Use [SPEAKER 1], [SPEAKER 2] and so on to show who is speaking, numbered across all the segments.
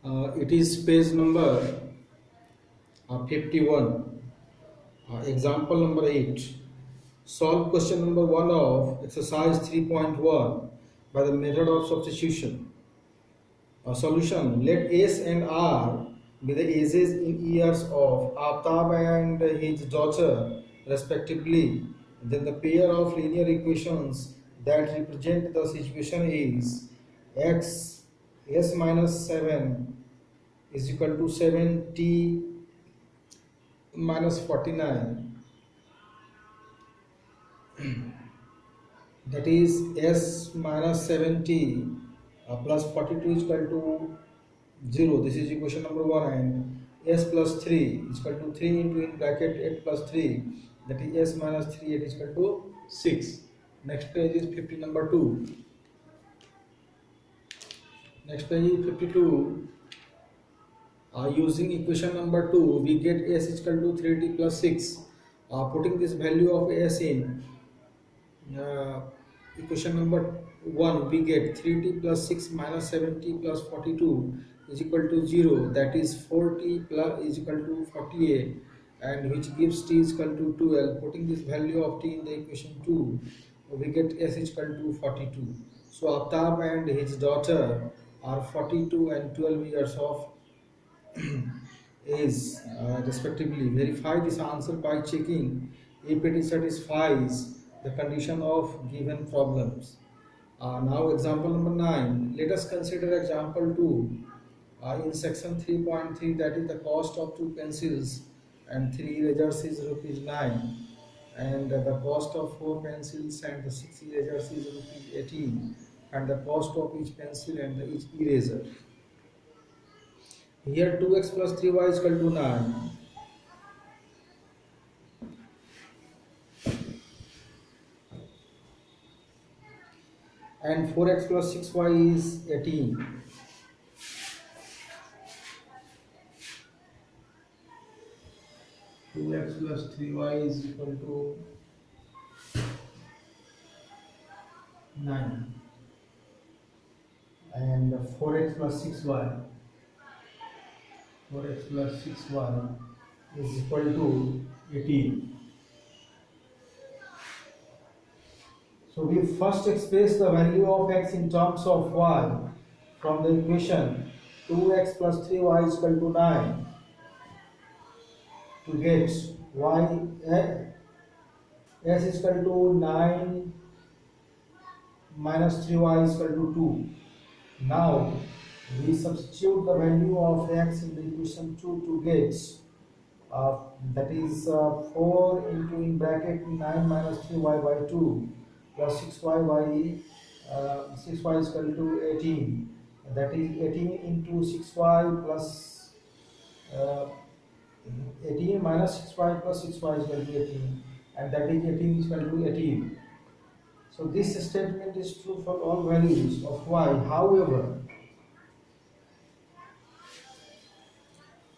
[SPEAKER 1] It is page number 51. Example number 8. Solve question number 1 of exercise 3.1 by the method of substitution. Solution. Let S and R be the ages in years of Aftab and his daughter respectively. Then the pair of linear equations that represent the situation is x s minus 7 is equal to 7t minus 49, that is s minus 7t plus 42 is equal to 0. This is equation number 1. And s plus 3 is equal to 3 into in bracket 8 plus 3, that is s minus 3 8 is equal to 6. Next page is 50 number 2. Next page is 52. Using equation number 2, we get s is equal to 3t plus 6. Putting this value of s in equation number 1, we get 3t plus 6 minus 7t plus 42 is equal to 0, that is 4t plus is equal to 48, and which gives t is equal to 12. Putting this value of t in the equation 2, we get s is equal to 42. So Aftab and his daughter are 42 and 12 years of age respectively. Verify this answer by checking if it satisfies the condition of given problems. Now example number 9. Let us consider example 2. In section 3.3, that is the cost of 2 pencils and 3 erasers is rupees 9, and the cost of 4 pencils and the 6 erasers is rupees 18, and the cost of each pencil and each eraser. Here 2x plus 3y is equal to 9. And 4x plus 6y is 18. Two x plus 3y is equal to 9. And 4x plus 6y. 4x plus 6y is equal to 18. So we first express the value of x in terms of y from the equation 2x plus 3y is equal to 9 to get y s is equal to 9 minus 3y is equal to 2. Now we substitute the value of x in the equation 2 to get that is 4 into in bracket 9 minus 3y by 2 plus 6y by 6y is equal to 18, that is 18 into 6y plus 18 minus 6y plus 6y is equal to 18, and that is 18 is equal to 18. So this statement is true for all values of y. However,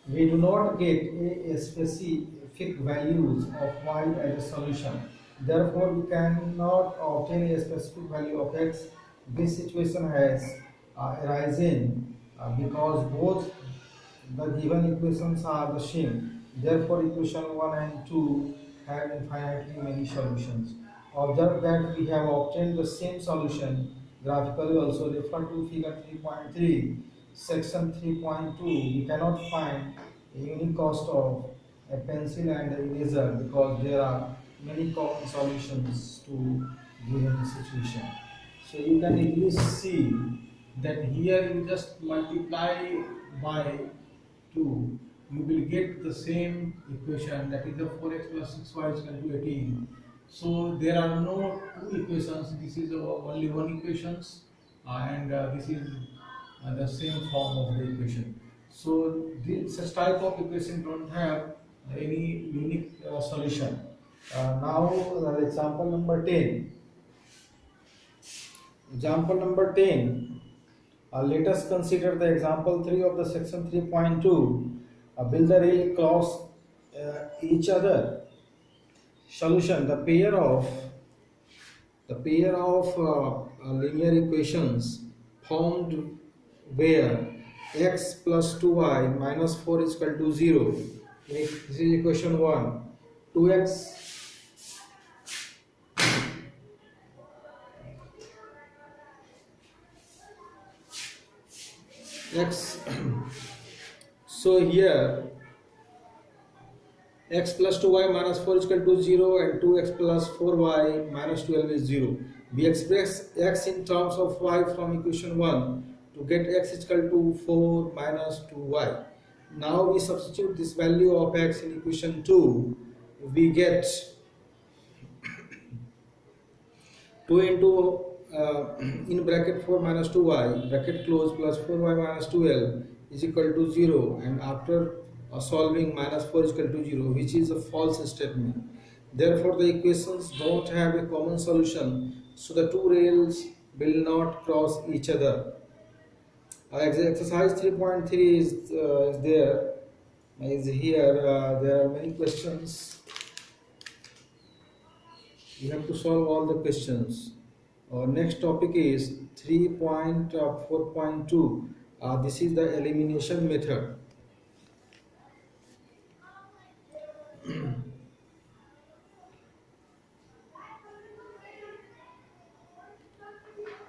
[SPEAKER 1] we do not get a specific values of y as a solution. Therefore, we cannot obtain a specific value of x. This situation has arisen because both the given equations are the same. Therefore, equation 1 and 2 have infinitely many solutions. Observe that we have obtained the same solution graphically also. Refer to figure 3.3, section 3.2. We cannot find a unique cost of a pencil and an eraser because there are many common solutions to given situation. So you can easily see that here you just multiply by 2, you will get the same equation, that is the 4x plus 6y is equal to 18. So there are no two equations, this is only one equations, and this is the same form of the equation. So this type of equation don't have any unique solution. Now example number 10. Example number 10. Let us consider the example 3 of the section 3.2. Build the rail across each other. Solution: the pair of linear equations formed where x plus 2y minus 4 is equal to 0. This is equation 1. 2x x so here x plus 2y minus 4 is equal to 0 and 2x plus 4y minus 12 is 0. We express x in terms of y from equation 1 to get x is equal to 4 minus 2y. Now we substitute this value of x in equation 2. We get 2 into in bracket 4 minus 2y bracket close plus 4y minus 12 is equal to 0, and after solving minus 4 is equal to 0, which is a false statement. Therefore the equations don't have a common solution, so the two rails will not cross each other. Exercise 3.3 is there, is here. There are many questions. You have to solve all the questions. Next topic is 3.4.2. This is the elimination method.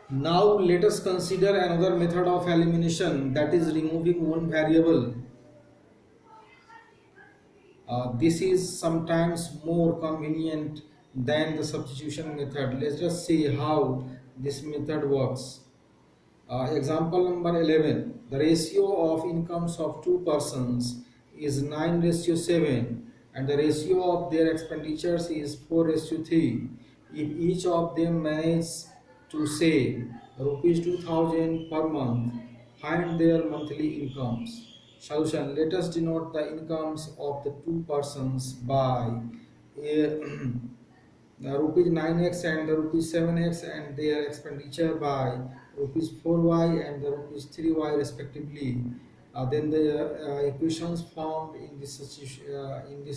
[SPEAKER 1] Now let us consider another method of elimination, that is removing one variable. This is sometimes more convenient than the substitution method. Let's just see how this method works. Example number 11. The ratio of incomes of two persons is 9:7 and the ratio of their expenditures is 4:3. If each of them manages to save rupees 2000 per month, find their monthly incomes. Solution. Let us denote the incomes of the two persons by the rupees 9x and the rupees 7x, and their expenditure by rupees 4y and the rupees 3y respectively. Then the equations formed in this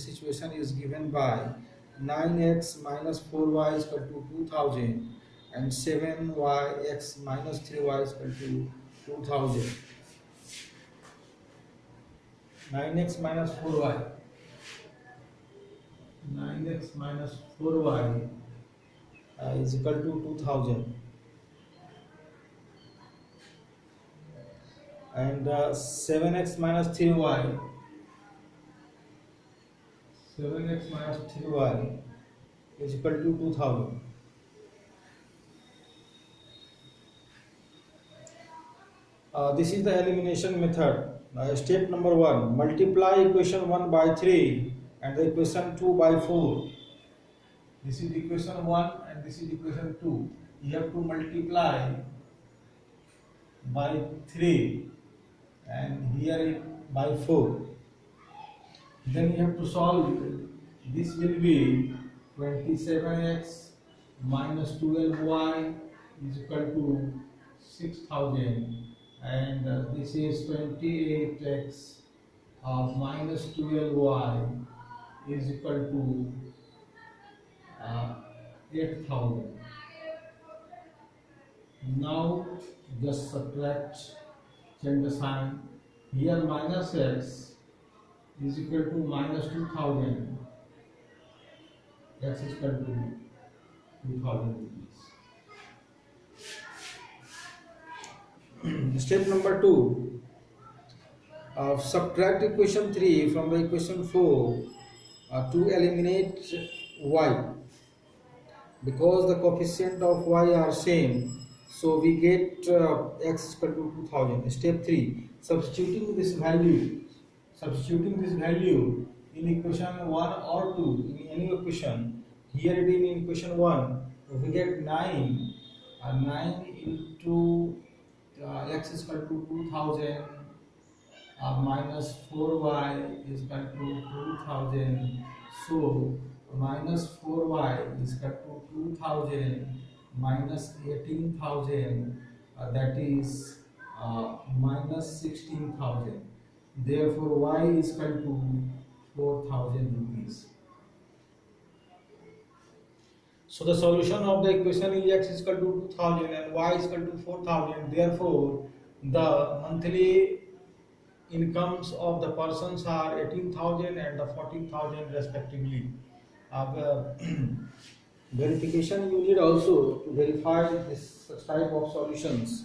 [SPEAKER 1] situation is given by 9x minus 4y is equal to 2000 and 7yx minus 3y is equal to 2000. 9x minus 4y 9x minus 4y is equal to 2000, and 7x minus 3y 7x minus 3y is equal to 2000. This is the elimination method. Step number 1. Multiply equation 1 by 3 and the equation 2 by 4. This is equation 1 and this is equation 2. You have to multiply by 3 and here by 4. Then you have to solve it. This will be 27x minus 12y is equal to 6000, and this is 28x minus 12y is equal to 8000. Now just subtract, change the sign. Here minus x is equal to minus 2000, x is equal to 2000 rupees. Step number 2. Subtract equation 3 from the equation 4 to eliminate y. Because the coefficient of y are same, so we get x equal to 2000. Step 3. Substituting this value in equation 1 or 2, in any equation. Here it is in equation 1, we get 9 into x is equal to 2000 minus 4y is equal to 2000. So minus 4y is equal to 2000 minus 18,000, that is minus 16,000. Therefore y is equal to 4,000 rupees. So the solution of the equation is x is equal to 2000 and y is equal to 4000. Therefore the monthly incomes of the persons are 18,000 and the 14,000 respectively. Uh, verification you need also to verify this such type of solutions.